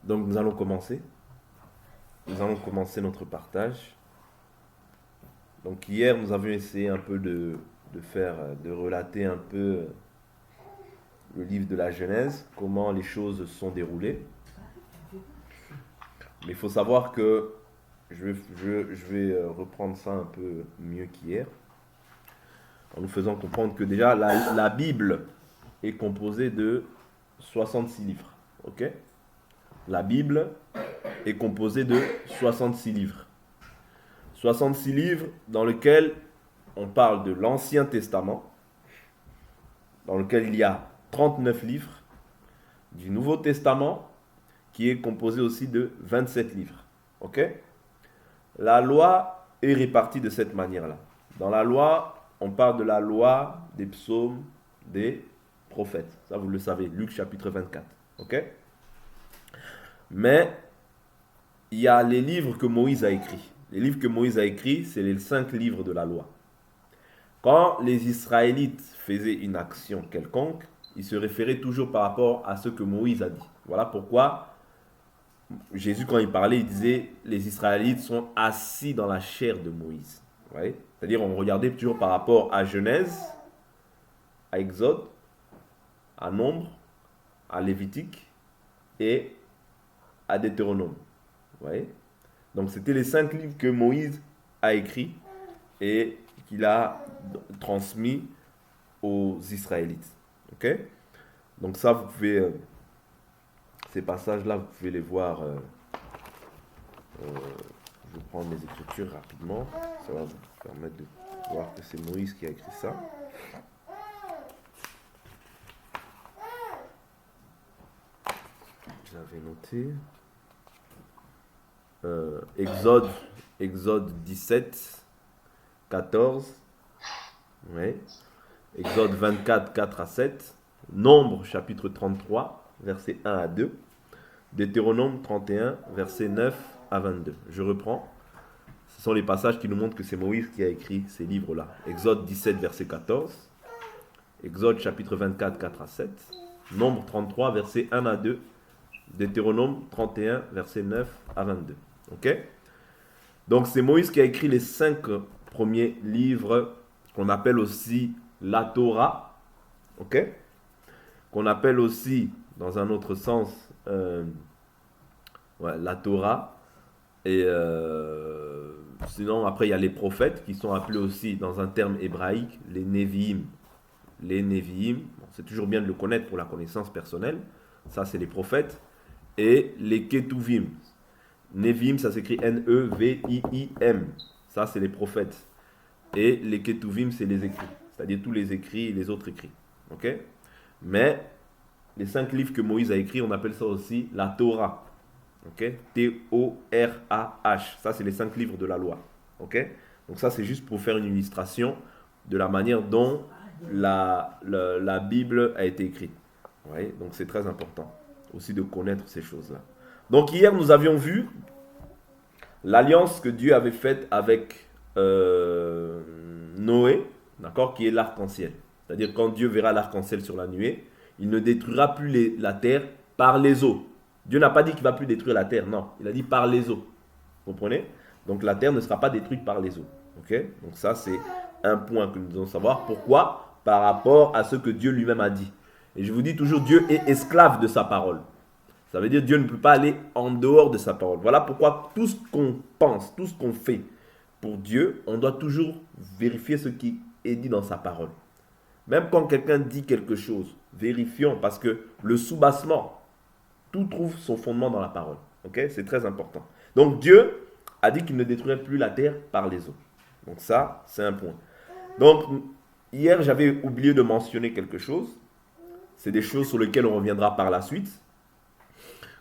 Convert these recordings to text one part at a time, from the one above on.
Donc nous allons commencer. Nous allons commencer notre partage. Donc hier, nous avions essayé un peu de relater un peu le livre de la Genèse, comment les choses se sont déroulées. Mais il faut savoir que je vais reprendre ça un peu mieux qu'hier, en nous faisant comprendre que déjà la Bible est composée de 66 livres. Ok? La Bible est composée de 66 livres. 66 livres dans lesquels on parle de l'Ancien Testament, dans lequel il y a 39 livres, du Nouveau Testament, qui est composé aussi de 27 livres. Ok? La loi est répartie de cette manière-là. Dans la loi, on parle de la loi des psaumes, des prophètes. Ça, vous le savez, Luc chapitre 24. Ok? Mais il y a les livres que Moïse a écrits. Les livres que Moïse a écrits, c'est les 5 livres de la loi. Quand les Israélites faisaient une action quelconque, ils se référaient toujours par rapport à ce que Moïse a dit. Voilà pourquoi Jésus, quand il parlait, il disait les Israélites sont assis dans la chair de Moïse. C'est-à-dire, on regardait toujours par rapport à Genèse, à Exode, à Nombre, à Lévitique et à Deutéronome. Donc, c'était les 5 livres que Moïse a écrits et qu'il a transmis aux Israélites. Ok? Donc, ça, vous pouvez. Ces passages-là, vous pouvez les voir. Je vais prendre les Écritures rapidement. Ça va vous permettre de voir que c'est Moïse qui a écrit ça. J'avais noté. Exode 17, 14. Ouais. Exode 24, 4 à 7. Nombre, chapitre 33, versets 1 à 2. Deutéronome 31, versets 9 à 22. Je reprends. Ce sont les passages qui nous montrent que c'est Moïse qui a écrit ces livres-là. Exode 17, verset 14. Exode chapitre 24, 4 à 7. Nombre 33, versets 1 à 2. Deutéronome 31, versets 9 à 22. Ok? Donc c'est Moïse qui a écrit les 5 premiers livres qu'on appelle aussi la Torah. Ok? Qu'on appelle aussi, dans un autre sens, la Torah. Et sinon, après, il y a les prophètes qui sont appelés aussi, dans un terme hébraïque, les Nevi'im. Les Nevi'im, c'est toujours bien de le connaître pour la connaissance personnelle. Ça, c'est les prophètes. Et les Ketuvim. Nevi'im, ça s'écrit N-E-V-I-I-M. Ça, c'est les prophètes. Et les Ketuvim, c'est les écrits. C'est-à-dire tous les écrits et les autres écrits. Ok? Mais les 5 livres que Moïse a écrits, on appelle ça aussi la Torah. Ok? T-O-R-A-H. Ça, c'est les 5 livres de la loi. Ok? Donc ça, c'est juste pour faire une illustration de la manière dont la Bible a été écrite. Ouais? Donc c'est très important aussi de connaître ces choses-là. Donc hier, nous avions vu l'alliance que Dieu avait faite avec Noé, d'accord, qui est l'arc-en-ciel. C'est-à-dire quand Dieu verra l'arc-en-ciel sur la nuée, il ne détruira plus la terre par les eaux. Dieu n'a pas dit qu'il ne va plus détruire la terre, non. Il a dit par les eaux. Vous comprenez? Donc la terre ne sera pas détruite par les eaux. Ok? Donc ça, c'est un point que nous devons savoir. Pourquoi? Par rapport à ce que Dieu lui-même a dit. Et je vous dis toujours, Dieu est esclave de sa parole. Ça veut dire que Dieu ne peut pas aller en dehors de sa parole. Voilà pourquoi tout ce qu'on pense, tout ce qu'on fait pour Dieu, on doit toujours vérifier ce qui est dit dans sa parole. Même quand quelqu'un dit quelque chose, vérifions, parce que le soubassement, tout trouve son fondement dans la parole. Ok? C'est très important. Donc Dieu a dit qu'il ne détruirait plus la terre par les eaux. Donc ça, c'est un point. Donc hier, j'avais oublié de mentionner quelque chose. C'est des choses sur lesquelles on reviendra par la suite.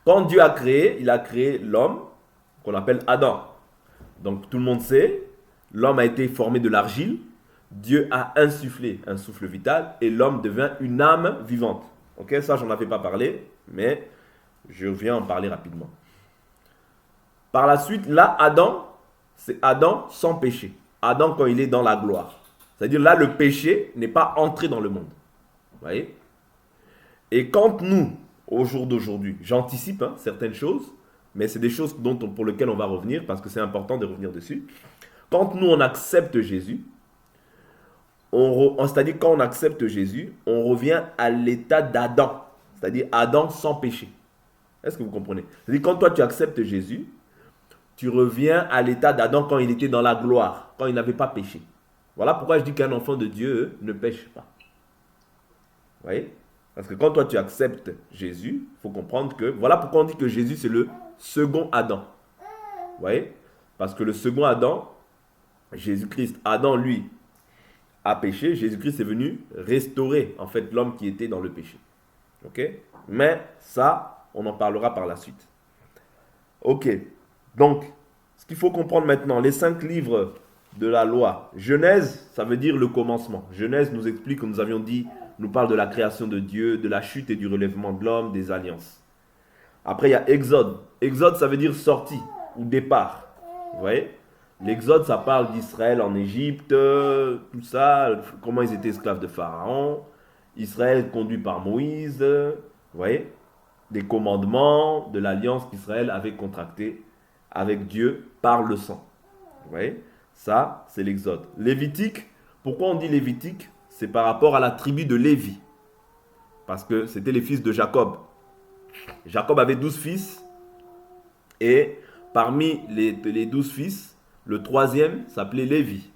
Quand Dieu a créé, il a créé l'homme qu'on appelle Adam. Donc tout le monde sait, l'homme a été formé de l'argile. Dieu a insufflé un souffle vital et l'homme devient une âme vivante. Ok, ça j'en avais pas parlé, mais je viens en parler rapidement. Par la suite, là, Adam, c'est Adam sans péché. Adam quand il est dans la gloire. C'est-à-dire là, le péché n'est pas entré dans le monde. Vous voyez? Et quand nous, au jour d'aujourd'hui. J'anticipe certaines choses, mais c'est des choses pour lesquelles on va revenir parce que c'est important de revenir dessus. Quand nous, on accepte Jésus, c'est-à-dire quand on accepte Jésus, on revient à l'état d'Adam, c'est-à-dire Adam sans péché. Est-ce que vous comprenez? C'est-à-dire quand toi, tu acceptes Jésus, tu reviens à l'état d'Adam quand il était dans la gloire, quand il n'avait pas péché. Voilà pourquoi je dis qu'un enfant de Dieu ne pêche pas. Vous voyez? Parce que quand toi tu acceptes Jésus, il faut comprendre que, voilà pourquoi on dit que Jésus c'est le second Adam. Vous voyez? Parce que le second Adam, Jésus-Christ, Adam lui a péché, Jésus-Christ est venu restaurer en fait l'homme qui était dans le péché. Ok? Mais ça, on en parlera par la suite. Ok. Donc, ce qu'il faut comprendre maintenant, les 5 livres de la loi. Genèse, ça veut dire le commencement. Genèse nous explique, comme nous avions dit, nous parle de la création de Dieu, de la chute et du relèvement de l'homme, des alliances. Après, il y a Exode. Exode, ça veut dire sortie ou départ. Vous voyez? L'Exode, ça parle d'Israël en Égypte, tout ça, comment ils étaient esclaves de Pharaon. Israël conduit par Moïse, vous voyez? Des commandements, de l'alliance qu'Israël avait contractée avec Dieu par le sang. Vous voyez? Ça, c'est l'Exode. Lévitique, pourquoi on dit Lévitique? C'est par rapport à la tribu de Lévi. Parce que c'était les fils de Jacob. Jacob avait 12 fils. Et parmi les 12 fils, le 3e s'appelait Lévi.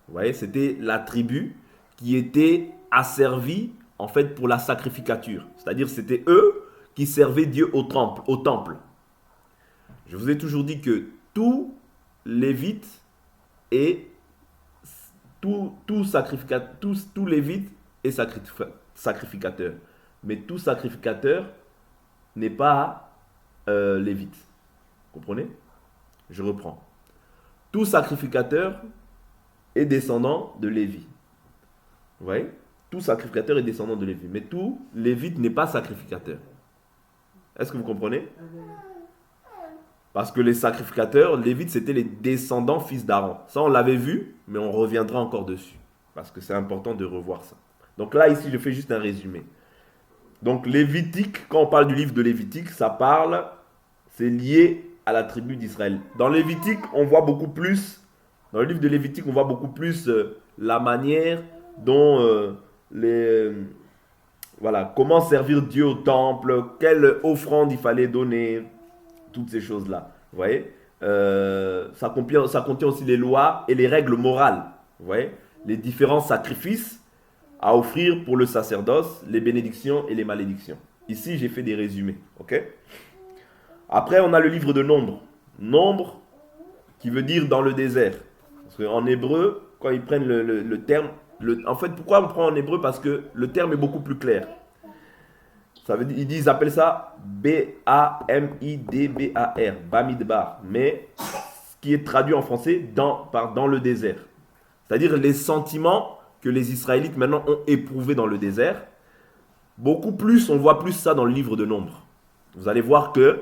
Vous voyez, c'était la tribu qui était asservie en fait pour la sacrificature. C'est-à-dire c'était eux qui servaient Dieu au temple. Je vous ai toujours dit que tout lévite et tout lévite est sacrificateur. Mais tout sacrificateur n'est pas lévite. Vous comprenez? Je reprends. Tout sacrificateur est descendant de Lévi. Vous voyez? Tout sacrificateur est descendant de Lévi. Mais tout lévite n'est pas sacrificateur. Est-ce que vous comprenez? Parce que les sacrificateurs, lévites, c'était les descendants fils d'Aaron. Ça, on l'avait vu, mais on reviendra encore dessus. Parce que c'est important de revoir ça. Donc là, ici, je fais juste un résumé. Donc, Lévitique, quand on parle du livre de Lévitique, ça parle, c'est lié à la tribu d'Israël. Dans Lévitique, on voit beaucoup plus, dans le livre de Lévitique, on voit beaucoup plus la manière dont comment servir Dieu au temple, quelle offrande il fallait donner, toutes ces choses-là. Vous voyez, ça contient aussi les lois et les règles morales. Vous voyez, les différents sacrifices à offrir pour le sacerdoce, les bénédictions et les malédictions. Ici, j'ai fait des résumés. Ok? Après, on a le livre de Nombre. Nombre, qui veut dire dans le désert. Parce qu'en hébreu, quand ils prennent le terme... en fait, pourquoi on prend en hébreu? Parce que le terme est beaucoup plus clair. Ça veut dire, ils appellent ça B-A-M-I-D-B-A-R, Bamidbar. Mais ce qui est traduit en français dans le désert. C'est-à-dire les sentiments que les Israélites maintenant ont éprouvés dans le désert. Beaucoup plus, on voit plus ça dans le livre de Nombre. Vous allez voir que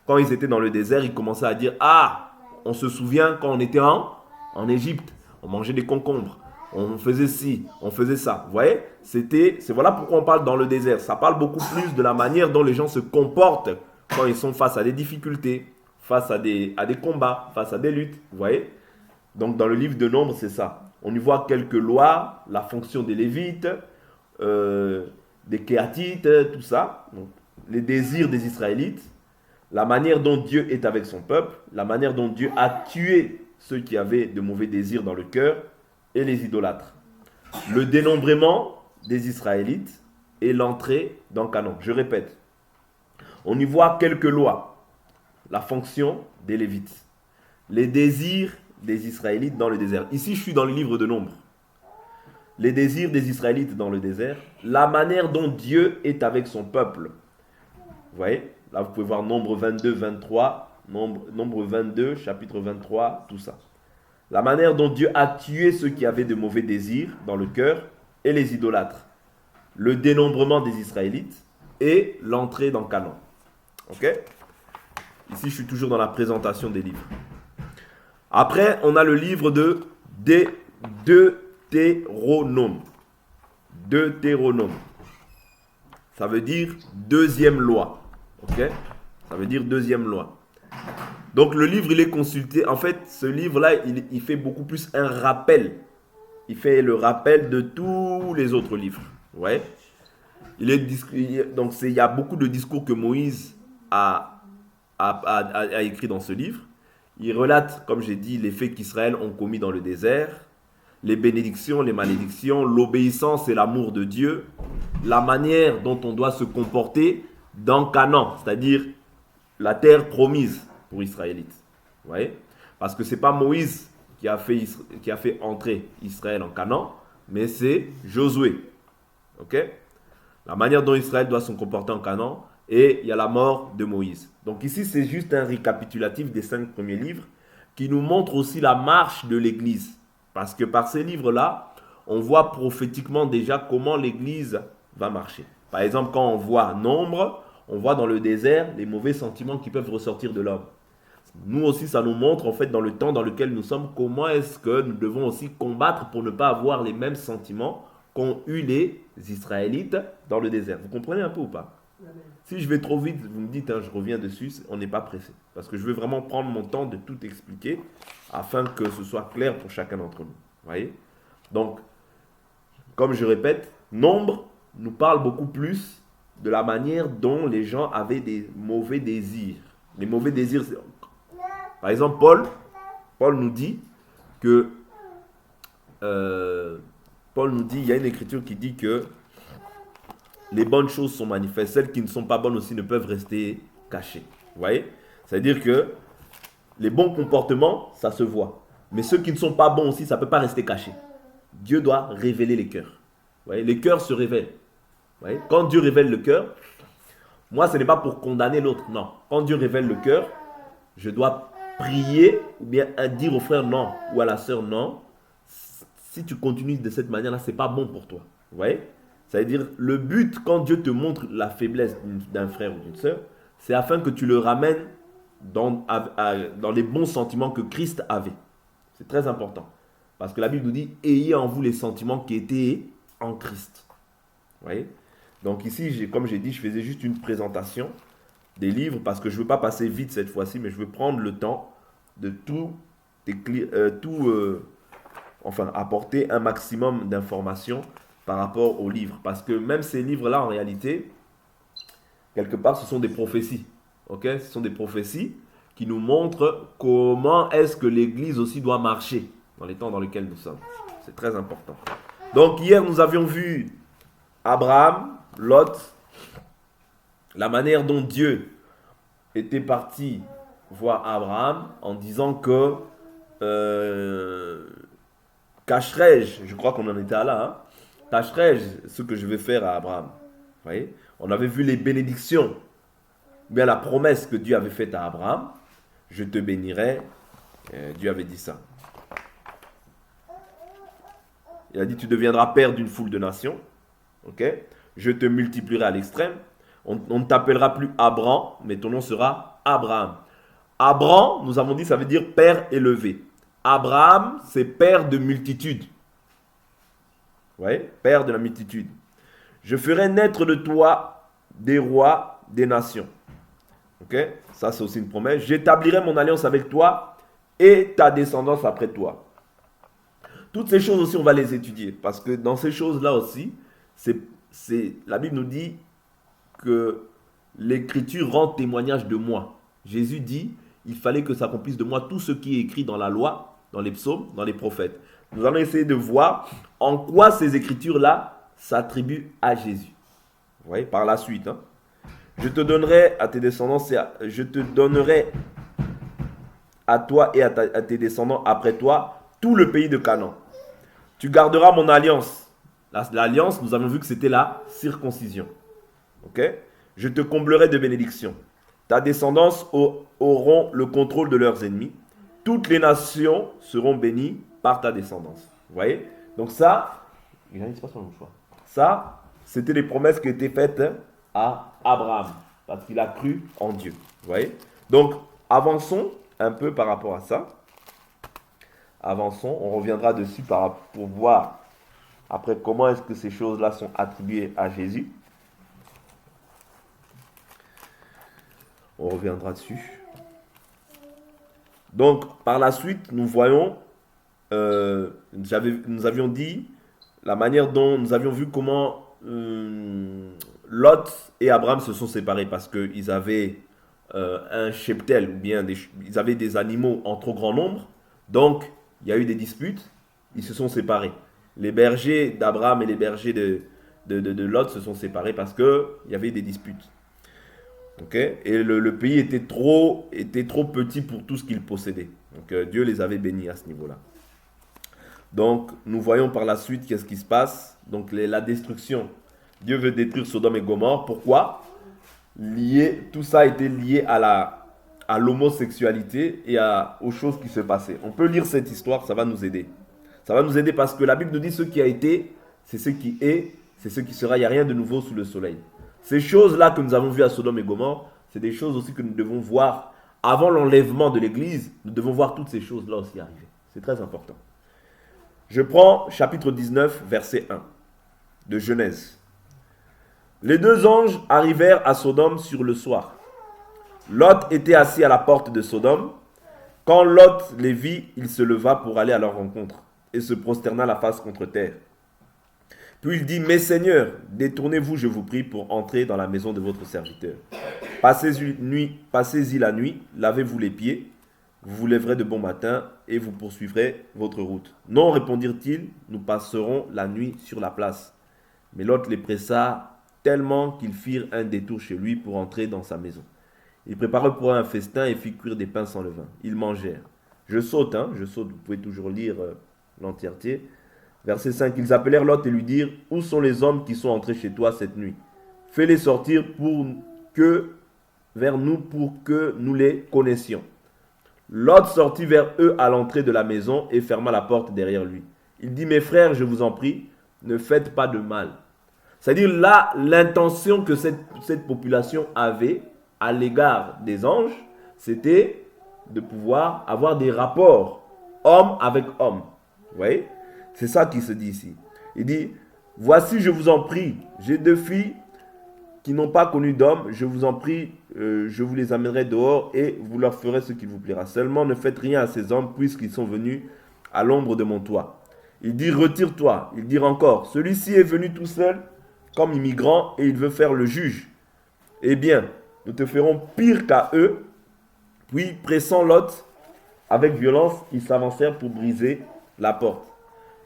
quand ils étaient dans le désert, ils commençaient à dire « Ah, on se souvient quand on était en Égypte, on mangeait des concombres. On faisait ci, on faisait ça. » Vous voyez, voilà pourquoi on parle dans le désert. Ça parle beaucoup plus de la manière dont les gens se comportent quand ils sont face à des difficultés, face à des combats, face à des luttes. Vous voyez? Donc dans le livre de Nombre, c'est ça. On y voit quelques lois, la fonction des Lévites, des Kéatites, tout ça. Donc, les désirs des Israélites, la manière dont Dieu est avec son peuple, la manière dont Dieu a tué ceux qui avaient de mauvais désirs dans le cœur, et les idolâtres. Le dénombrement des Israélites et l'entrée dans Canaan. Je répète, on y voit quelques lois. La fonction des Lévites. Les désirs des Israélites dans le désert. Ici, je suis dans le livre de Nombre. Les désirs des Israélites dans le désert. La manière dont Dieu est avec son peuple. Vous voyez? Là, vous pouvez voir Nombre 22, 23. Nombre 22, chapitre 23, tout ça. La manière dont Dieu a tué ceux qui avaient de mauvais désirs dans le cœur et les idolâtres. Le dénombrement des Israélites et l'entrée dans Canaan. Ok? Ici, je suis toujours dans la présentation des livres. Après, on a le livre de Deutéronome. Deutéronome. Ça veut dire deuxième loi. Ok? Ça veut dire deuxième loi. Donc le livre, il est consulté. En fait, ce livre-là, il fait beaucoup plus un rappel. Il fait le rappel de tous les autres livres. Ouais. Donc il y a beaucoup de discours que Moïse a écrit dans ce livre. Il relate, comme j'ai dit, les faits qu'Israël ont commis dans le désert, les bénédictions, les malédictions, l'obéissance et l'amour de Dieu, la manière dont on doit se comporter dans Canaan, c'est-à-dire la terre promise pour Israélites. Vous voyez? Parce que ce n'est pas Moïse qui a fait entrer Israël en Canaan, mais c'est Josué. Ok? La manière dont Israël doit se comporter en Canaan, et il y a la mort de Moïse. Donc ici, c'est juste un récapitulatif des 5 premiers livres qui nous montre aussi la marche de l'Église. Parce que par ces livres-là, on voit prophétiquement déjà comment l'Église va marcher. Par exemple, quand on voit Nombre, on voit dans le désert les mauvais sentiments qui peuvent ressortir de l'homme. Nous aussi, ça nous montre en fait dans le temps dans lequel nous sommes, comment est-ce que nous devons aussi combattre pour ne pas avoir les mêmes sentiments qu'ont eu les Israélites dans le désert. Vous comprenez un peu ou pas? Si je vais trop vite, vous me dites, je reviens dessus, on n'est pas pressé. Parce que je veux vraiment prendre mon temps de tout expliquer afin que ce soit clair pour chacun d'entre nous. Vous voyez? Donc, comme je répète, Nombre nous parle beaucoup plus de la manière dont les gens avaient des mauvais désirs. Les mauvais désirs, par exemple, Paul nous dit que il y a une écriture qui dit que les bonnes choses sont manifestes, celles qui ne sont pas bonnes aussi ne peuvent rester cachées. Vous voyez? C'est-à-dire que les bons comportements, ça se voit. Mais ceux qui ne sont pas bons aussi, ça ne peut pas rester caché. Dieu doit révéler les cœurs. Vous voyez? Les cœurs se révèlent. Vous voyez? Quand Dieu révèle le cœur, moi, ce n'est pas pour condamner l'autre, non. Quand Dieu révèle le cœur, je dois prier ou bien dire au frère non ou à la sœur non. Si tu continues de cette manière-là, ce n'est pas bon pour toi. Vous voyez? C'est-à-dire, le but, quand Dieu te montre la faiblesse d'un frère ou d'une sœur, c'est afin que tu le ramènes dans les bons sentiments que Christ avait. C'est très important. Parce que la Bible nous dit, ayez en vous les sentiments qui étaient en Christ. Vous voyez? Donc ici, comme j'ai dit, je faisais juste une présentation des livres parce que je ne veux pas passer vite cette fois-ci, mais je veux prendre le temps de apporter un maximum d'informations par rapport aux livres. Parce que même ces livres-là, en réalité, quelque part, ce sont des prophéties. Okay? Ce sont des prophéties qui nous montrent comment est-ce que l'Église aussi doit marcher dans les temps dans lesquels nous sommes. C'est très important. Donc hier, nous avions vu Abraham, Lot, la manière dont Dieu était parti voir Abraham en disant que cacherai-je, je crois qu'on en était là, cacherai-je ce que je vais faire à Abraham. Vous voyez? On avait vu les bénédictions, bien la promesse que Dieu avait faite à Abraham, je te bénirai. Dieu avait dit ça. Il a dit, tu deviendras père d'une foule de nations. Ok? Je te multiplierai à l'extrême. On ne t'appellera plus Abraham, mais ton nom sera Abraham. Abraham, nous avons dit, ça veut dire père élevé. Abraham, c'est père de multitude. Vous voyez? Père de la multitude. Je ferai naître de toi des rois des nations. Ok? Ça, c'est aussi une promesse. J'établirai mon alliance avec toi et ta descendance après toi. Toutes ces choses aussi, on va les étudier. Parce que dans ces choses-là aussi, la Bible nous dit que l'Écriture rend témoignage de moi. Jésus dit, il fallait que s'accomplisse de moi tout ce qui est écrit dans la loi, dans les psaumes, dans les prophètes. Nous allons essayer de voir en quoi ces Écritures-là s'attribuent à Jésus. Vous voyez, par la suite. Je te donnerai à tes descendants, je te donnerai à toi et à tes descendants après toi tout le pays de Canaan. Tu garderas mon alliance. L'alliance, nous avons vu que c'était la circoncision. Ok? Je te comblerai de bénédictions. Ta descendance auront le contrôle de leurs ennemis. Toutes les nations seront bénies par ta descendance. Vous voyez? Donc ça, c'était les promesses qui étaient faites à Abraham. Parce qu'il a cru en Dieu. Vous voyez? Donc, avançons un peu par rapport à ça. Avançons, on reviendra dessus pour voir après comment est-ce que ces choses-là sont attribuées à Jésus. On reviendra dessus. Donc, par la suite, nous voyons, nous avions dit la manière dont nous avions vu comment Lot et Abraham se sont séparés parce qu'ils avaient un cheptel ou bien ils avaient des animaux en trop grand nombre. Donc, il y a eu des disputes. Ils se sont séparés. Les bergers d'Abraham et les bergers de Lot se sont séparés parce qu'il y avait des disputes. Okay? Et le pays était trop petit pour tout ce qu'ils possédaient. Donc Dieu les avait bénis à ce niveau-là. Donc nous voyons par la suite qu'est-ce qui se passe. Donc la destruction. Dieu veut détruire Sodome et Gomorrhe. Pourquoi? Tout ça était lié à l'homosexualité et aux choses qui se passaient. On peut lire cette histoire, ça va nous aider. Ça va nous aider parce que la Bible nous dit ce qui a été, c'est ce qui est, c'est ce qui sera. Il n'y a rien de nouveau sous le soleil. Ces choses-là que nous avons vues à Sodome et Gomorrhe, c'est des choses aussi que nous devons voir avant l'enlèvement de l'Église. Nous devons voir toutes ces choses-là aussi arriver. C'est très important. Je prends chapitre 19, verset 1 de Genèse. Les deux anges arrivèrent à Sodome sur le soir. Lot était assis à la porte de Sodome. Quand Lot les vit, il se leva pour aller à leur rencontre et se prosterna la face contre terre. Puis il dit, mes seigneurs, détournez-vous, je vous prie, pour entrer dans la maison de votre serviteur. Passez-y la nuit, lavez-vous les pieds, vous vous lèverez de bon matin et vous poursuivrez votre route. Non, répondirent-ils, nous passerons la nuit sur la place. Mais Lot les pressa tellement qu'ils firent un détour chez lui pour entrer dans sa maison. Ils préparèrent pour eux un festin et firent cuire des pains sans levain. Ils mangèrent. Je saute, vous pouvez toujours lire l'entièreté. Verset 5, ils appelèrent Lot et lui dirent, où sont les hommes qui sont entrés chez toi cette nuit? Fais-les sortir vers nous pour que nous les connaissions. Lot sortit vers eux à l'entrée de la maison et ferma la porte derrière lui. Il dit, mes frères, je vous en prie, ne faites pas de mal. C'est-à-dire là, l'intention que cette population avait à l'égard des anges, c'était de pouvoir avoir des rapports homme avec homme. Vous voyez? C'est ça qui se dit ici. Il dit, voici, je vous en prie, j'ai deux filles qui n'ont pas connu d'homme, je vous en prie, je vous les amènerai dehors et vous leur ferez ce qu'il vous plaira. Seulement, ne faites rien à ces hommes puisqu'ils sont venus à l'ombre de mon toit. Il dit, retire-toi. Il dit encore, celui-ci est venu tout seul comme immigrant et il veut faire le juge. Eh bien, nous te ferons pire qu'à eux. Puis, pressant Lot avec violence, ils s'avancèrent pour briser la porte.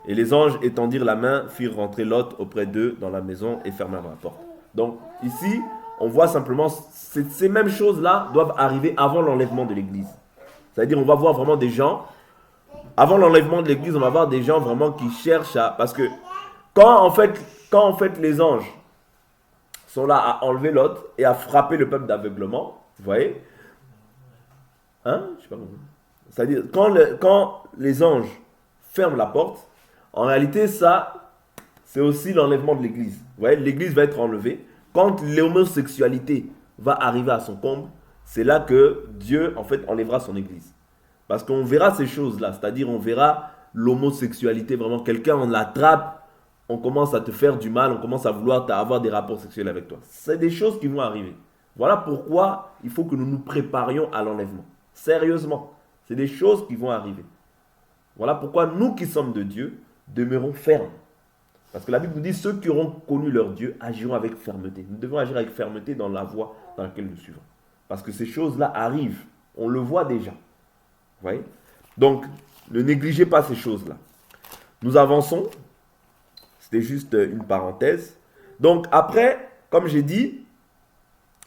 Et les anges étendirent la main, firent rentrer Lot auprès d'eux dans la maison et fermèrent la porte. Donc ici, on voit simplement, ces mêmes choses-là doivent arriver avant l'enlèvement de l'Église. C'est-à-dire, on va voir vraiment des gens, avant l'enlèvement de l'Église, on va voir des gens vraiment qui cherchent à... Parce que quand en fait les anges sont là à enlever Lot et à frapper le peuple d'aveuglement, vous voyez, je sais pas comment. C'est-à-dire, quand les anges ferment la porte, en réalité, ça, c'est aussi l'enlèvement de l'Église. Vous voyez, l'Église va être enlevée. Quand l'homosexualité va arriver à son comble, c'est là que Dieu, en fait, enlèvera son Église. Parce qu'on verra ces choses-là. C'est-à-dire, on verra l'homosexualité. Vraiment, quelqu'un, on l'attrape, on commence à te faire du mal, on commence à vouloir avoir des rapports sexuels avec toi. C'est des choses qui vont arriver. Voilà pourquoi il faut que nous nous préparions à l'enlèvement. Sérieusement, c'est des choses qui vont arriver. Voilà pourquoi nous qui sommes de Dieu, demeurons fermes. Parce que la Bible nous dit, ceux qui auront connu leur Dieu agiront avec fermeté. Nous devons agir avec fermeté dans la voie dans laquelle nous suivons. Parce que ces choses-là arrivent. On le voit déjà. Vous voyez? Donc, ne négligez pas ces choses-là. Nous avançons. C'était juste une parenthèse. Donc, après, comme j'ai dit,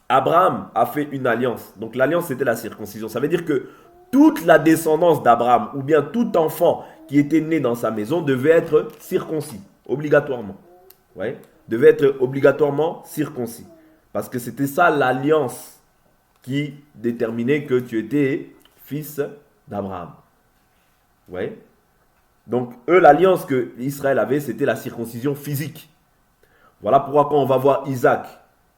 Abraham a fait une alliance. Donc, l'alliance, c'était la circoncision. Ça veut dire que toute la descendance d'Abraham, ou bien tout enfant qui était né dans sa maison, devait être circoncis, obligatoirement. Ouais, devait être obligatoirement circoncis. Parce que c'était ça l'alliance qui déterminait que tu étais fils d'Abraham. Ouais. Donc, eux, l'alliance que Israël avait, c'était la circoncision physique. Voilà pourquoi quand on va voir Isaac,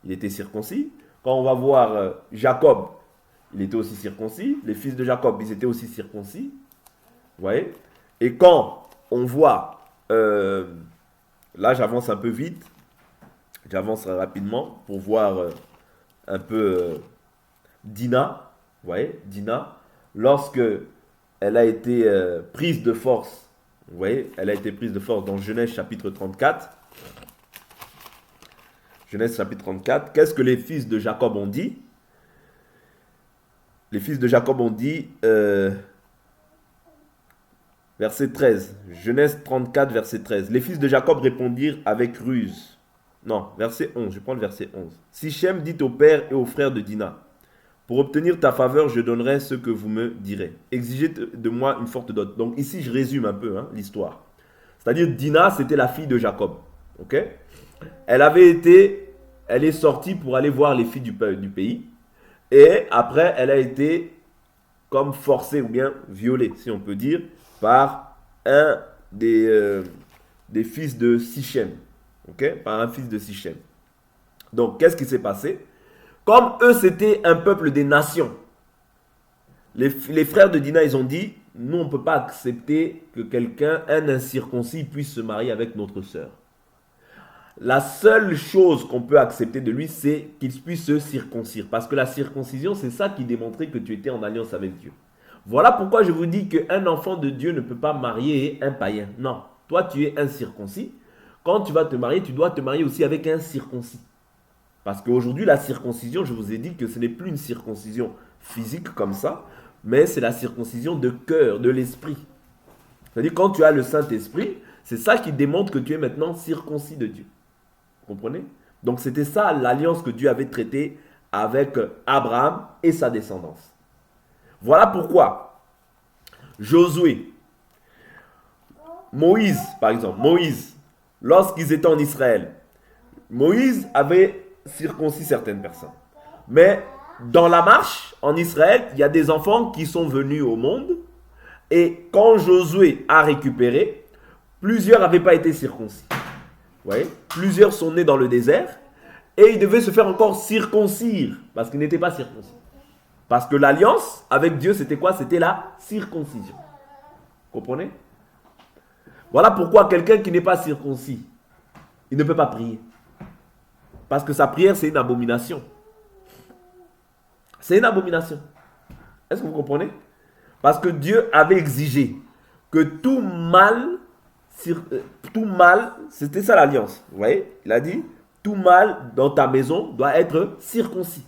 il était circoncis. Quand on va voir Jacob, il était aussi circoncis. Les fils de Jacob, ils étaient aussi circoncis. Vous voyez? Et quand on voit... là, j'avance un peu vite. J'avance rapidement pour voir un peu... Dina, vous voyez, Dina, lorsque elle a été prise de force, vous voyez, elle a été prise de force dans Genèse chapitre 34. Genèse chapitre 34, qu'est-ce que les fils de Jacob ont dit? Les fils de Jacob ont dit, verset 13, Genèse 34, verset 13. Les fils de Jacob répondirent avec ruse. Non, verset 11, je prends le verset 11. Sichem dit au père et aux frères de Dina, pour obtenir ta faveur, je donnerai ce que vous me direz. Exigez de moi une forte dot. Donc ici, je résume un peu l'histoire. C'est-à-dire, Dina, c'était la fille de Jacob. Ok? Elle est sortie pour aller voir les filles du pays. Et après, elle a été comme forcée ou bien violée, si on peut dire, par un des fils de Sichem. Ok? Par un fils de Sichem. Donc, qu'est-ce qui s'est passé? Comme eux, c'était un peuple des nations. Les frères de Dina, ils ont dit, nous, on ne peut pas accepter que quelqu'un, un incirconcis, puisse se marier avec notre sœur. La seule chose qu'on peut accepter de lui, c'est qu'il puisse se circoncire. Parce que la circoncision, c'est ça qui démontrait que tu étais en alliance avec Dieu. Voilà pourquoi je vous dis qu'un enfant de Dieu ne peut pas marier un païen. Non, toi, tu es incirconcis. Quand tu vas te marier, tu dois te marier aussi avec un circoncis. Parce qu'aujourd'hui, la circoncision, je vous ai dit que ce n'est plus une circoncision physique comme ça, mais c'est la circoncision de cœur, de l'esprit. C'est-à-dire, quand tu as le Saint-Esprit, c'est ça qui démontre que tu es maintenant circoncis de Dieu. Vous comprenez? Donc, c'était ça l'alliance que Dieu avait traitée avec Abraham et sa descendance. Voilà pourquoi Josué, Moïse, par exemple, lorsqu'ils étaient en Israël, Moïse avait circoncis certaines personnes. Mais dans la marche, en Israël, il y a des enfants qui sont venus au monde. Et quand Josué a récupéré, plusieurs n'avaient pas été circoncis. Vous voyez? Plusieurs sont nés dans le désert. Et ils devaient se faire encore circoncire. Parce qu'ils n'étaient pas circoncis. Parce que l'alliance avec Dieu, c'était quoi? C'était la circoncision. Vous comprenez? Voilà pourquoi quelqu'un qui n'est pas circoncis, il ne peut pas prier. Parce que sa prière, c'est une abomination. C'est une abomination. Est-ce que vous comprenez? Parce que Dieu avait exigé que tout mâle, c'était ça l'alliance. Vous voyez? Il a dit, tout mâle dans ta maison doit être circoncis.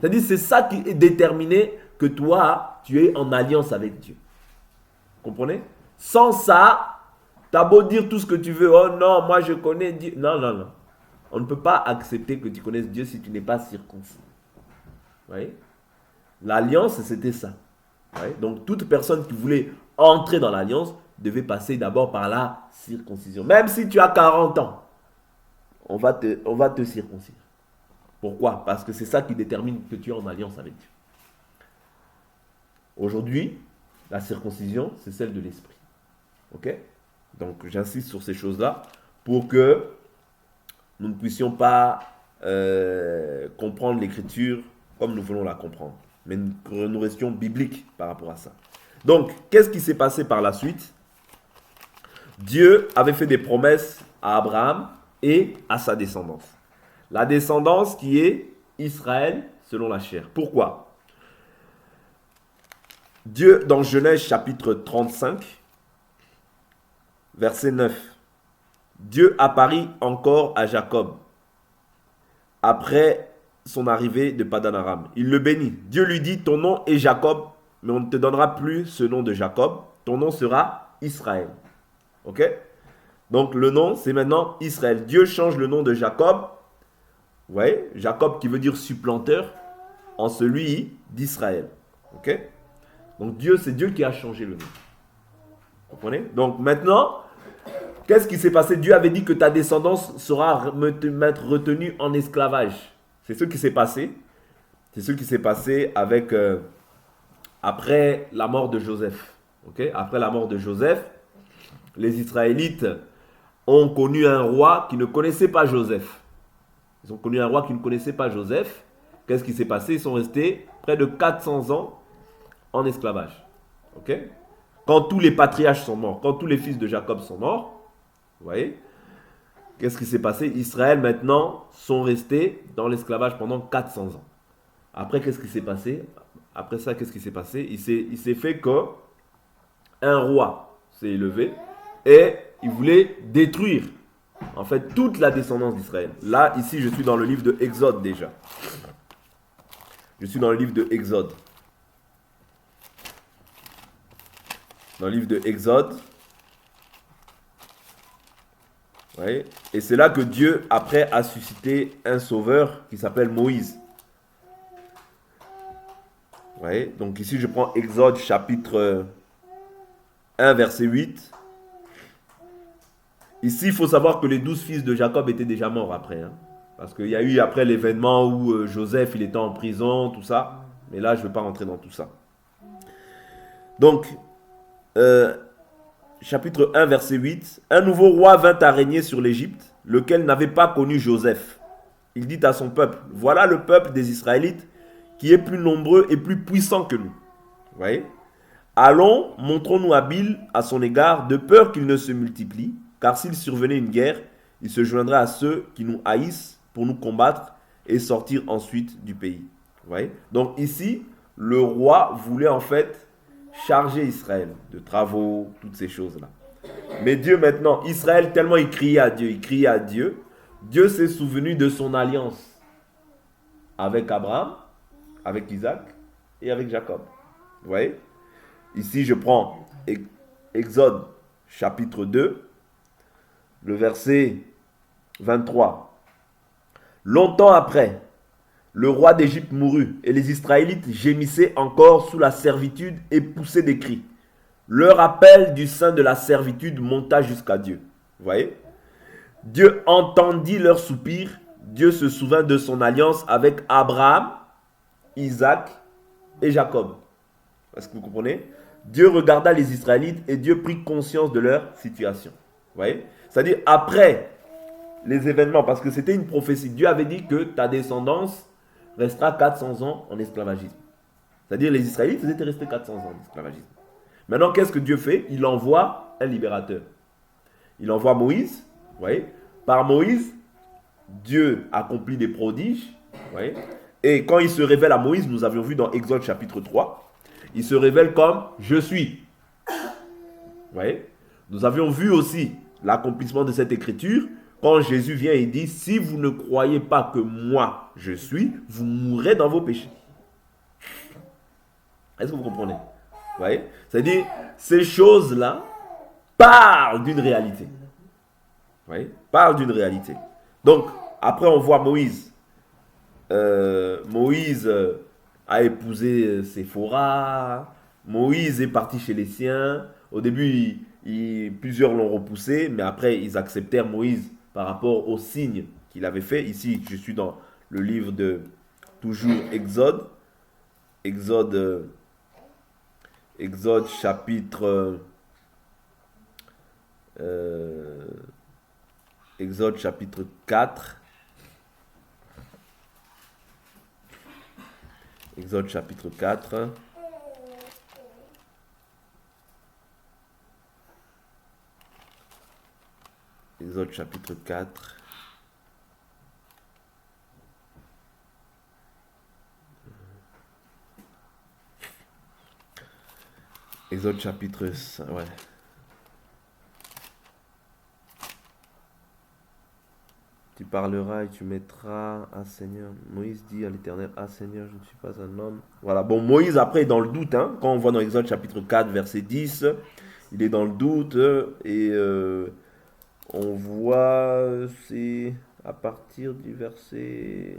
C'est-à-dire, c'est ça qui est déterminé que toi, tu es en alliance avec Dieu. Vous comprenez? Sans ça, tu as beau dire tout ce que tu veux. Oh non, moi je connais Dieu. Non, non, non. On ne peut pas accepter que tu connaisses Dieu si tu n'es pas circoncis. Vous voyez? L'alliance, c'était ça. Vous voyez? Donc, toute personne qui voulait entrer dans l'alliance devait passer d'abord par la circoncision. Même si tu as 40 ans, on va te circoncire. Pourquoi? Parce que c'est ça qui détermine que tu es en alliance avec Dieu. Aujourd'hui, la circoncision, c'est celle de l'esprit. Ok? Donc, j'insiste sur ces choses-là pour que nous ne puissions pas comprendre l'écriture comme nous voulons la comprendre. Mais que nous restions bibliques par rapport à ça. Donc, qu'est-ce qui s'est passé par la suite? Dieu avait fait des promesses à Abraham et à sa descendance. La descendance qui est Israël selon la chair. Pourquoi? Dieu, dans Genèse chapitre 35, verset 9, Dieu apparut encore à Jacob après son arrivée de Padan Aram. Il le bénit. Dieu lui dit, ton nom est Jacob, mais on ne te donnera plus ce nom de Jacob. Ton nom sera Israël. Ok? Donc le nom, c'est maintenant Israël. Dieu change le nom de Jacob. Vous voyez? Jacob qui veut dire supplanteur, en celui d'Israël. Ok? Donc Dieu, c'est Dieu qui a changé le nom. Vous comprenez? Donc maintenant, qu'est-ce qui s'est passé? Dieu avait dit que ta descendance sera retenue en esclavage. C'est ce qui s'est passé. C'est ce qui s'est passé avec après la mort de Joseph. Okay? Après la mort de Joseph, les Israélites ont connu un roi qui ne connaissait pas Joseph. Ils ont connu un roi qui ne connaissait pas Joseph. Qu'est-ce qui s'est passé? Ils sont restés près de 400 ans en esclavage. Okay? Quand tous les patriarches sont morts, quand tous les fils de Jacob sont morts, vous voyez, qu'est-ce qui s'est passé? Israël maintenant sont restés dans l'esclavage pendant 400 ans. Après, qu'est-ce qui s'est passé? Après ça, qu'est-ce qui s'est passé? Il s'est fait que un roi s'est élevé et il voulait détruire en fait toute la descendance d'Israël. Là, ici, je suis dans le livre de Exode déjà. Je suis dans le livre de Exode. Dans le livre de Exode. Ouais. Et c'est là que Dieu, après, a suscité un sauveur qui s'appelle Moïse. Ouais. Donc ici, je prends Exode chapitre 1, verset 8. Ici, il faut savoir que les 12 fils de Jacob étaient déjà morts après. Hein. Parce qu'il y a eu après l'événement où Joseph, il était en prison, tout ça. Mais là, je ne vais pas rentrer dans tout ça. Donc, chapitre 1, verset 8. Un nouveau roi vint à régner sur l'Égypte, lequel n'avait pas connu Joseph. Il dit à son peuple, voilà le peuple des Israélites qui est plus nombreux et plus puissant que nous. Vous voyez? Allons, montrons-nous habiles à son égard, de peur qu'il ne se multiplie, car s'il survenait une guerre, il se joindrait à ceux qui nous haïssent pour nous combattre et sortir ensuite du pays. Vous voyez? Donc ici, le roi voulait en fait charger Israël de travaux, toutes ces choses-là. Mais Dieu maintenant, Israël tellement il criait à Dieu, Dieu s'est souvenu de son alliance avec Abraham, avec Isaac et avec Jacob. Vous voyez? Ici, je prends Exode chapitre 2, le verset 23. Longtemps après, le roi d'Égypte mourut et les Israélites gémissaient encore sous la servitude et poussaient des cris. Leur appel du sein de la servitude monta jusqu'à Dieu. Vous voyez? Dieu entendit leurs soupirs. Dieu se souvint de son alliance avec Abraham, Isaac et Jacob. Est-ce que vous comprenez? Dieu regarda les Israélites et Dieu prit conscience de leur situation. Vous voyez? C'est-à-dire après les événements, parce que c'était une prophétie. Dieu avait dit que ta descendance restera 400 ans en esclavagisme. C'est-à-dire les Israélites, ils étaient restés 400 ans en esclavagisme. Maintenant, qu'est-ce que Dieu fait? Il envoie un libérateur. Il envoie Moïse. Vous voyez? Par Moïse, Dieu accomplit des prodiges. Vous voyez? Et quand il se révèle à Moïse, nous avions vu dans Exode chapitre 3, il se révèle comme « Je suis ». Vous voyez? Nous avions vu aussi l'accomplissement de cette écriture quand Jésus vient et dit « Si vous ne croyez pas que moi, je suis, vous mourrez dans vos péchés ». Est-ce que vous comprenez? Vous voyez? C'est-à-dire, ces choses-là parlent d'une réalité. Vous voyez? Parlent d'une réalité. Donc, après on voit Moïse. Moïse a épousé Séphora. Moïse est parti chez les siens. Au début, plusieurs l'ont repoussé, mais après, ils acceptèrent Moïse par rapport aux signes qu'il avait fait. Ici, je suis dans le livre de toujours Exode. Exode chapitre Exode chapitre 4. Exode chapitre 4. Exode chapitre 4. Exode chapitre 5, ouais. Tu parleras et tu mettras, ah Seigneur. Moïse dit à l'Éternel, ah Seigneur, je ne suis pas un homme. Voilà, bon, Moïse après est dans le doute, hein. Quand on voit dans Exode chapitre 4, verset 10, il est dans le doute et on voit, c'est à partir du verset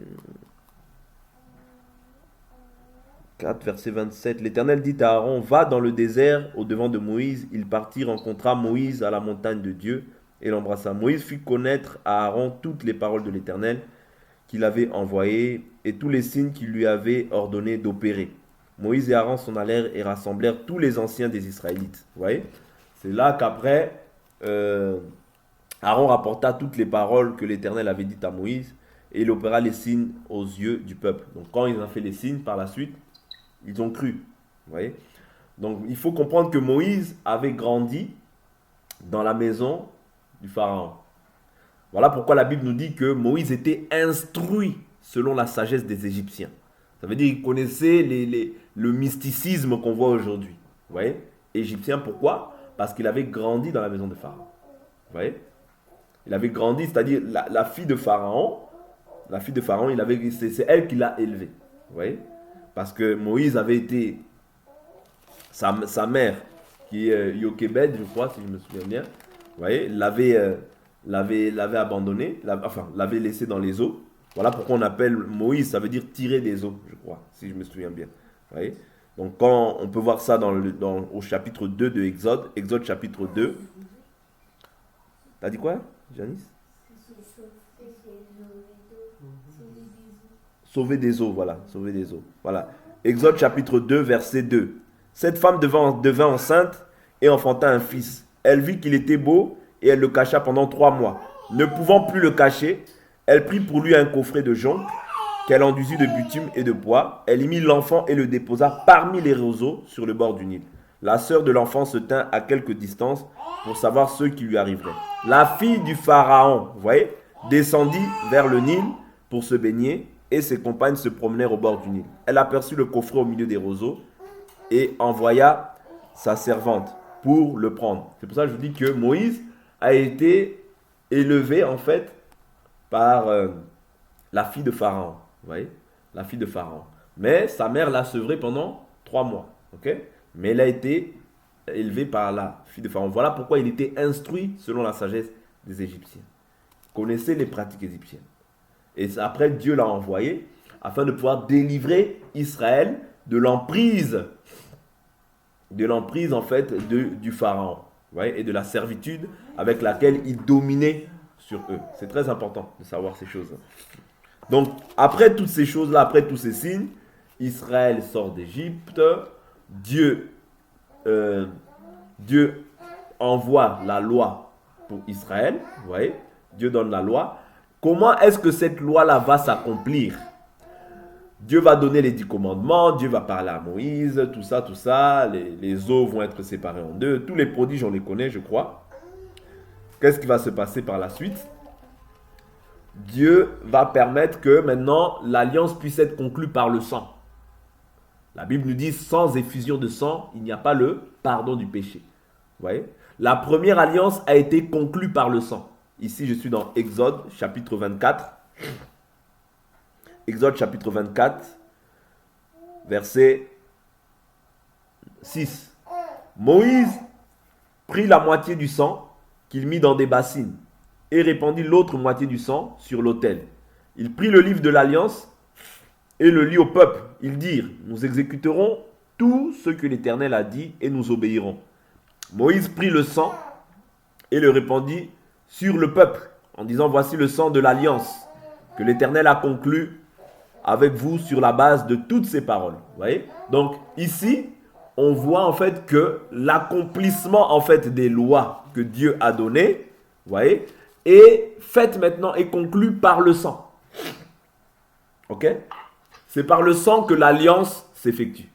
4, verset 27. L'Éternel dit à Aaron, va dans le désert au devant de Moïse. Il partit, rencontra Moïse à la montagne de Dieu et l'embrassa. Moïse fit connaître à Aaron toutes les paroles de l'Éternel qu'il avait envoyées et tous les signes qu'il lui avait ordonné d'opérer. Moïse et Aaron s'en allèrent et rassemblèrent tous les anciens des Israélites. Vous voyez? C'est là qu'après, Aaron rapporta toutes les paroles que l'Éternel avait dites à Moïse et il opéra les signes aux yeux du peuple. Donc quand ils ont fait les signes par la suite, ils ont cru. Vous voyez? Donc il faut comprendre que Moïse avait grandi dans la maison du Pharaon. Voilà pourquoi la Bible nous dit que Moïse était instruit selon la sagesse des Égyptiens. Ça veut dire qu'il connaissait le mysticisme qu'on voit aujourd'hui. Vous voyez? Égyptien, pourquoi? Parce qu'il avait grandi dans la maison de Pharaon. Vous voyez? Il avait grandi, c'est-à-dire la fille de Pharaon, c'est elle qui l'a élevé. Vous voyez? Parce que Moïse avait été, sa mère, qui est Yokebed, je crois, si je me souviens bien, vous voyez, l'avait abandonné, l'avait laissé dans les eaux. Voilà pourquoi on appelle Moïse, ça veut dire tirer des eaux, je crois, si je me souviens bien. Vous voyez? Donc quand on peut voir ça au chapitre 2 de Exode, Exode chapitre 2. T'as dit quoi, Janice? Sauver des eaux, voilà, sauver des eaux. Voilà. Exode chapitre 2, verset 2. Cette femme devint enceinte et enfanta un fils. Elle vit qu'il était beau et elle le cacha pendant 3 mois. Ne pouvant plus le cacher, elle prit pour lui un coffret de jonc qu'elle enduisit de bitume et de bois. Elle y mit l'enfant et le déposa parmi les roseaux sur le bord du Nil. La sœur de l'enfant se tint à quelque distance pour savoir ce qui lui arriverait. La fille du Pharaon, vous voyez, descendit vers le Nil pour se baigner et ses compagnes se promenèrent au bord du Nil. Elle aperçut le coffret au milieu des roseaux et envoya sa servante pour le prendre. C'est pour ça que je vous dis que Moïse a été élevé en fait par la fille de Pharaon. Vous voyez, la fille de Pharaon. Mais sa mère l'a sevré pendant 3 mois. Ok? Mais elle a été élevée par la fille de Pharaon. Voilà pourquoi il était instruit selon la sagesse des Égyptiens. Il connaissait les pratiques égyptiennes. Et après, Dieu l'a envoyé afin de pouvoir délivrer Israël de l'emprise en fait du Pharaon. Vous voyez, et de la servitude avec laquelle il dominait sur eux. C'est très important de savoir ces choses. Donc, après toutes ces choses-là, après tous ces signes, Israël sort d'Égypte. Dieu envoie la loi pour Israël. Vous voyez, Dieu donne la loi. Comment est-ce que cette loi-là va s'accomplir? Dieu va donner les 10 commandements, Dieu va parler à Moïse, tout ça, les eaux vont être séparées en deux, tous les prodiges on les connaît je crois. Qu'est-ce qui va se passer par la suite? Dieu va permettre que maintenant l'alliance puisse être conclue par le sang. La Bible nous dit sans effusion de sang, il n'y a pas le pardon du péché. Vous voyez? La première alliance a été conclue par le sang. Ici je suis dans Exode chapitre 24. Exode chapitre 24, verset 6. Moïse prit la moitié du sang qu'il mit dans des bassines et répandit l'autre moitié du sang sur l'autel. Il prit le livre de l'Alliance et le lit au peuple. Ils dirent, nous exécuterons tout ce que l'Éternel a dit et nous obéirons. Moïse prit le sang et le répandit sur le peuple en disant, voici le sang de l'Alliance que l'Éternel a conclu avec vous sur la base de toutes ces paroles. Vous voyez? Donc ici, on voit en fait que l'accomplissement en fait des lois que Dieu a données, vous voyez, est fait maintenant et conclu par le sang. Ok? C'est par le sang que l'alliance s'effectue.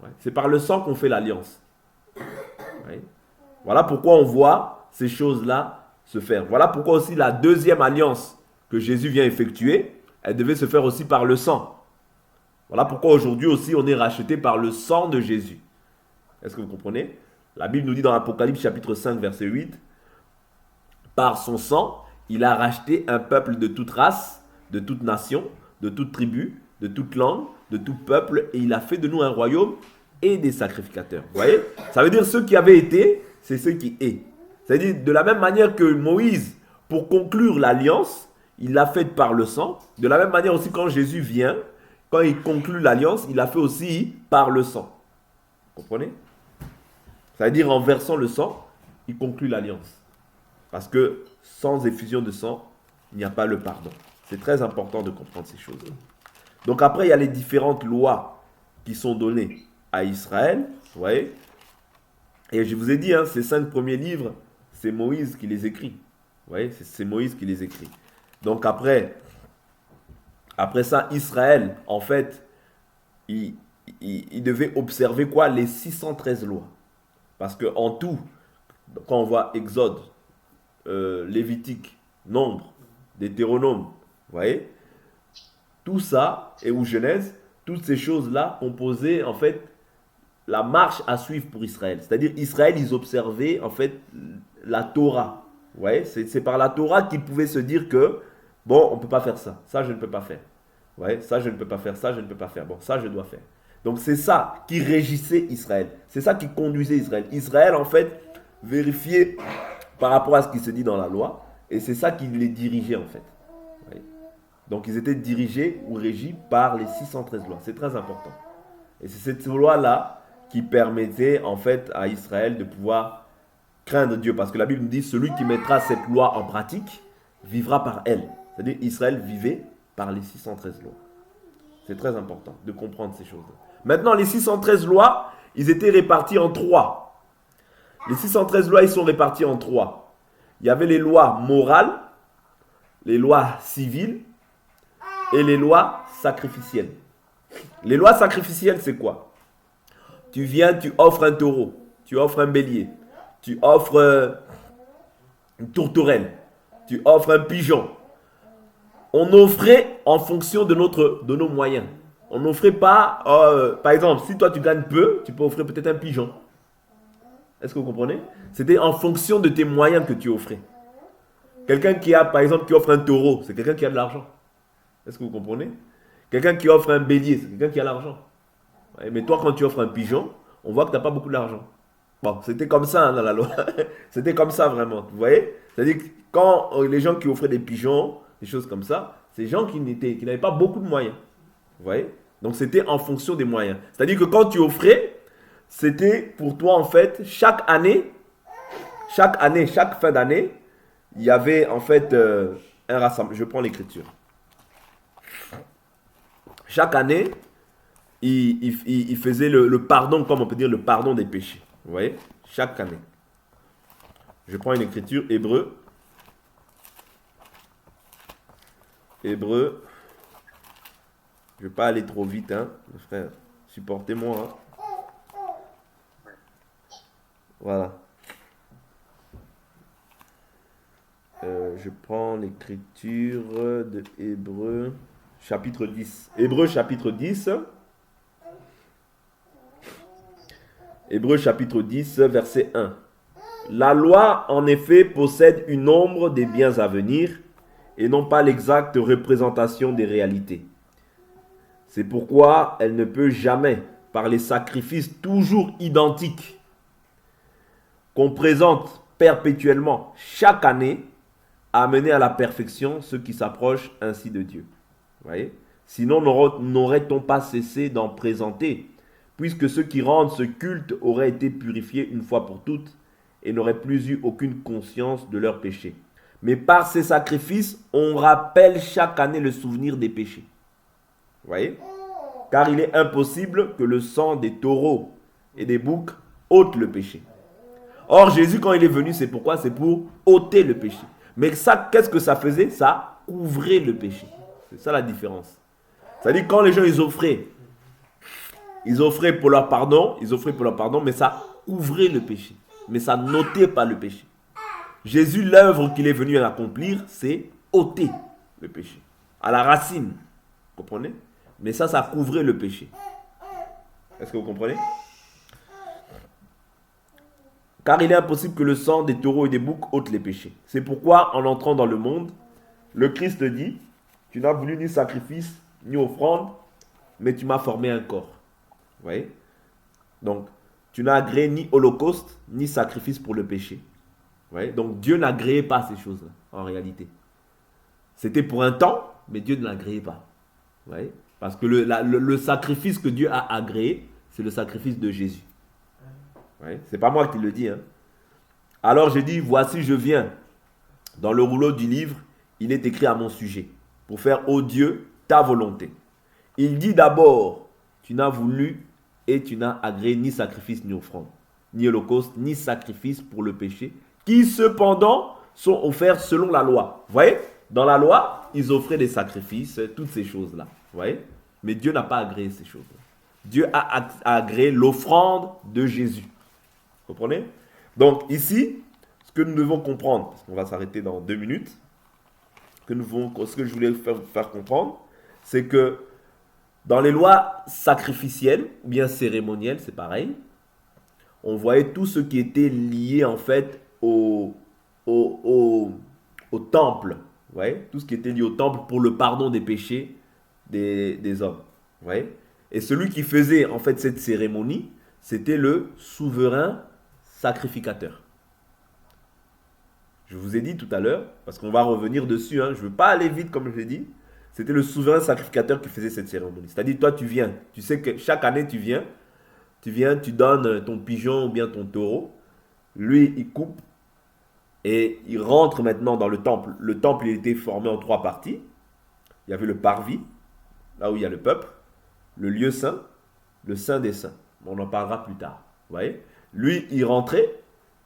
Ouais. C'est par le sang qu'on fait l'alliance. Ouais. Voilà pourquoi on voit ces choses-là se faire. Voilà pourquoi aussi la deuxième alliance que Jésus vient effectuer, elle devait se faire aussi par le sang. Voilà pourquoi aujourd'hui aussi on est racheté par le sang de Jésus. Est-ce que vous comprenez? La Bible nous dit dans Apocalypse chapitre 5 verset 8, par son sang, il a racheté un peuple de toute race, de toute nation, de toute tribu, de toute langue, de tout peuple, et il a fait de nous un royaume et des sacrificateurs. Vous voyez? Ça veut dire ceux qui avaient été, c'est ceux qui est. C'est-à-dire de la même manière que Moïse, pour conclure l'alliance, il l'a faite par le sang. De la même manière aussi quand Jésus vient, quand il conclut l'alliance, il l'a fait aussi par le sang. Vous comprenez? C'est-à-dire en versant le sang, il conclut l'alliance. Parce que sans effusion de sang, il n'y a pas le pardon. C'est très important de comprendre ces choses. Donc après, il y a les différentes lois qui sont données à Israël. Vous voyez? Et je vous ai dit, ces 5 premiers livres, c'est Moïse qui les écrit. Vous voyez? C'est Moïse qui les écrit. Donc après ça, Israël, en fait, il devait observer quoi? Les 613 lois. Parce qu'en tout, quand on voit Exode, Lévitique, Nombre, Deutéronome, vous voyez, Tout ça, et ou Genèse, toutes ces choses-là composaient en fait la marche à suivre pour Israël. C'est-à-dire Israël, ils observaient en fait la Torah. Ouais, c'est par la Torah qu'ils pouvaient se dire que bon, on ne peut pas faire ça, ça je ne peux pas faire. Ouais, ça je ne peux pas faire, ça je ne peux pas faire. Bon, ça je dois faire. Donc c'est ça qui régissait Israël. C'est ça qui conduisait Israël. Israël en fait vérifiait par rapport à ce qui se dit dans la loi et c'est ça qui les dirigeait en fait. Ouais. Donc ils étaient dirigés ou régis par les 613 lois. C'est très important. Et c'est cette loi-là qui permettait en fait à Israël de pouvoir craindre Dieu. Parce que la Bible nous dit, celui qui mettra cette loi en pratique vivra par elle. C'est-à-dire Israël vivait par les 613 lois. C'est très important de comprendre ces choses. Maintenant, les 613 lois, ils étaient répartis en trois. Les 613 lois, ils sont répartis en trois. Il y avait les lois morales, les lois civiles et les lois sacrificielles. Les lois sacrificielles, c'est quoi? Tu viens, tu offres un taureau, tu offres un bélier, tu offres une tourterelle, tu offres un pigeon. On offrait en fonction de nos moyens. On n'offrait pas, par exemple, si toi tu gagnes peu, tu peux offrir peut-être un pigeon. Est-ce que vous comprenez? C'était en fonction de tes moyens que tu offrais. Quelqu'un qui a, par exemple, qui offre un taureau, c'est quelqu'un qui a de l'argent. Est-ce que vous comprenez? Quelqu'un qui offre un bélier, c'est quelqu'un qui a l'argent. Ouais, mais toi, quand tu offres un pigeon, on voit que tu n'as pas beaucoup d'argent. Bon, c'était comme ça hein, dans la loi. C'était comme ça vraiment. Vous voyez? C'est-à-dire que quand les gens qui offraient des pigeons, des choses comme ça, c'est des gens qui n'avaient pas beaucoup de moyens. Vous voyez? Donc c'était en fonction des moyens. C'est-à-dire que quand tu offrais, c'était pour toi en fait, chaque année, chaque fin d'année, il y avait en fait un rassemblement. Je prends l'écriture. Chaque année, il faisait le pardon, comme on peut dire, le pardon des péchés. Vous voyez? Chaque année. Je prends une écriture, Hébreu. Hébreu. Je ne vais pas aller trop vite, hein, frère. Supportez-moi. Hein. Voilà. Je prends l'écriture de Hébreu, chapitre 10. Hébreu, chapitre 10. Hébreu, chapitre 10, verset 1. La loi, en effet, possède une ombre des biens à venir et non pas l'exacte représentation des réalités. C'est pourquoi elle ne peut jamais, par les sacrifices toujours identiques qu'on présente perpétuellement chaque année, amener à la perfection ceux qui s'approchent ainsi de Dieu. Vous voyez? Sinon, n'aurait-on pas cessé d'en présenter, puisque ceux qui rendent ce culte auraient été purifiés une fois pour toutes et n'auraient plus eu aucune conscience de leurs péchés. Mais par ces sacrifices, on rappelle chaque année le souvenir des péchés. Vous voyez? Car il est impossible que le sang des taureaux et des boucs ôte le péché. Or, Jésus, quand il est venu, c'est pourquoi? C'est pour ôter le péché. Mais ça, qu'est-ce que ça faisait? Ça couvrait le péché. C'est ça la différence. C'est-à-dire, quand les gens, ils offraient pour leur pardon, mais ça couvrait le péché. Mais ça n'ôtait pas le péché. Jésus, l'œuvre qu'il est venu accomplir, c'est ôter le péché. À la racine. Vous comprenez? Mais ça couvrait le péché. Est-ce que vous comprenez? Car il est impossible que le sang des taureaux et des boucs ôte les péchés. C'est pourquoi, en entrant dans le monde, le Christ dit, tu n'as voulu ni sacrifice, ni offrande, mais tu m'as formé un corps. Vous voyez? Donc, tu n'as agréé ni holocauste, ni sacrifice pour le péché. Vous voyez? Donc, Dieu n'agréait pas ces choses-là, en réalité. C'était pour un temps, mais Dieu ne l'agréait pas. Vous voyez? Parce que le sacrifice que Dieu a agréé, c'est le sacrifice de Jésus. Ouais, c'est pas moi qui le dis. Hein. Alors j'ai dit, voici je viens. Dans le rouleau du livre, il est écrit à mon sujet, pour faire, ô Dieu, ta volonté. Il dit d'abord, tu n'as voulu et tu n'as agréé ni sacrifice ni offrande, ni holocauste, ni sacrifice pour le péché, qui cependant sont offerts selon la loi. Vous voyez? Dans la loi, ils offraient des sacrifices, toutes ces choses-là. Vous voyez? Mais Dieu n'a pas agréé ces choses-là. Dieu a agréé l'offrande de Jésus. Vous comprenez? Donc ici, ce que nous devons comprendre, parce qu'on va s'arrêter dans 2 minutes, ce que je voulais faire comprendre, c'est que dans les lois sacrificielles, ou bien cérémonielles, c'est pareil, on voyait tout ce qui était lié en fait au, au, au temple. Vous voyez, tout ce qui était lié au temple pour le pardon des péchés des hommes. Vous voyez. Et celui qui faisait en fait cette cérémonie, c'était le souverain sacrificateur. Je vous ai dit tout à l'heure, parce qu'on va revenir dessus, hein, je ne veux pas aller vite comme je l'ai dit, c'était le souverain sacrificateur qui faisait cette cérémonie. C'est-à-dire, toi, tu viens, tu sais que chaque année, tu viens, tu donnes ton pigeon ou bien ton taureau, lui, il coupe et il rentre maintenant dans le temple. Le temple, il était formé en trois parties. Il y avait le parvis, là où il y a le peuple, le lieu saint, le saint des saints. On en parlera plus tard. Vous voyez? Lui, il rentrait,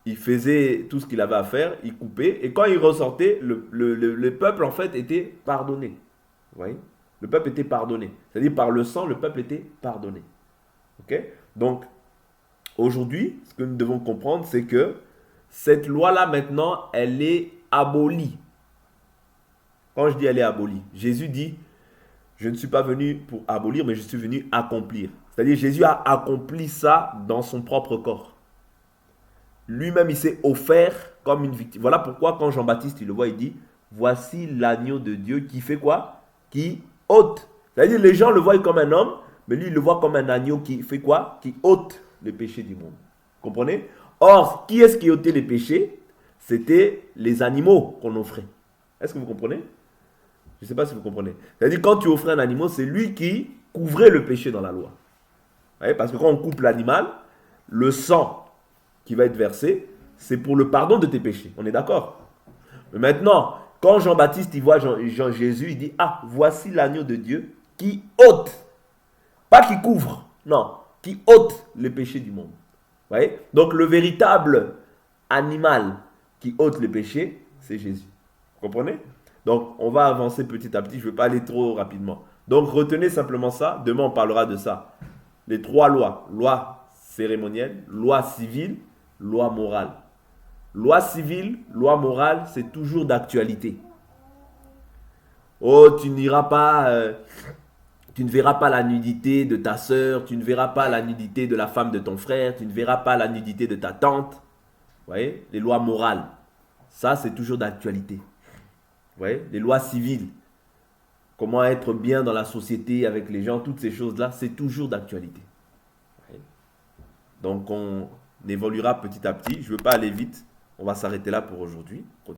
il faisait tout ce qu'il avait à faire, il coupait, et quand il ressortait, le peuple, en fait, était pardonné. Vous voyez? Le peuple était pardonné. C'est-à-dire, par le sang, le peuple était pardonné. Ok? Donc, aujourd'hui, ce que nous devons comprendre, c'est que cette loi-là, maintenant, elle est abolie. Quand je dis elle est abolie, Jésus dit, je ne suis pas venu pour abolir, mais je suis venu accomplir. C'est-à-dire, Jésus a accompli ça dans son propre corps. Lui-même, il s'est offert comme une victime. Voilà pourquoi, quand Jean-Baptiste, il le voit, il dit, voici l'agneau de Dieu qui fait quoi? Qui ôte. C'est-à-dire, les gens le voient comme un homme, mais lui, il le voit comme un agneau qui fait quoi? Qui ôte les péchés du monde. Vous comprenez? Or, qui est-ce qui ôtait les péchés? C'était les animaux qu'on offrait. Est-ce que vous comprenez? Je ne sais pas si vous comprenez. C'est-à-dire, quand tu offrais un animal, c'est lui qui couvrait le péché dans la loi. Vous voyez? Parce que quand on coupe l'animal, le sang qui va être versé, c'est pour le pardon de tes péchés. On est d'accord? Mais maintenant, quand Jean-Baptiste il voit Jésus, il dit, ah, voici l'agneau de Dieu qui ôte. Pas qui couvre, non, qui ôte les péchés du monde. Vous voyez? Donc le véritable animal qui ôte les péchés, c'est Jésus. Vous comprenez? Donc on va avancer petit à petit, je ne vais pas aller trop rapidement. Donc retenez simplement ça, demain on parlera de ça. Les trois lois, loi cérémonielle, loi civile, loi morale. Loi civile, loi morale, c'est toujours d'actualité. Oh, tu n'iras pas... tu ne verras pas la nudité de ta sœur, tu ne verras pas la nudité de la femme de ton frère, tu ne verras pas la nudité de ta tante. Vous voyez? Les lois morales. Ça, c'est toujours d'actualité. Vous voyez? Les lois civiles. Comment être bien dans la société avec les gens, toutes ces choses-là, c'est toujours d'actualité. Donc, on évoluera petit à petit. Je ne veux pas aller vite. On va s'arrêter là pour aujourd'hui.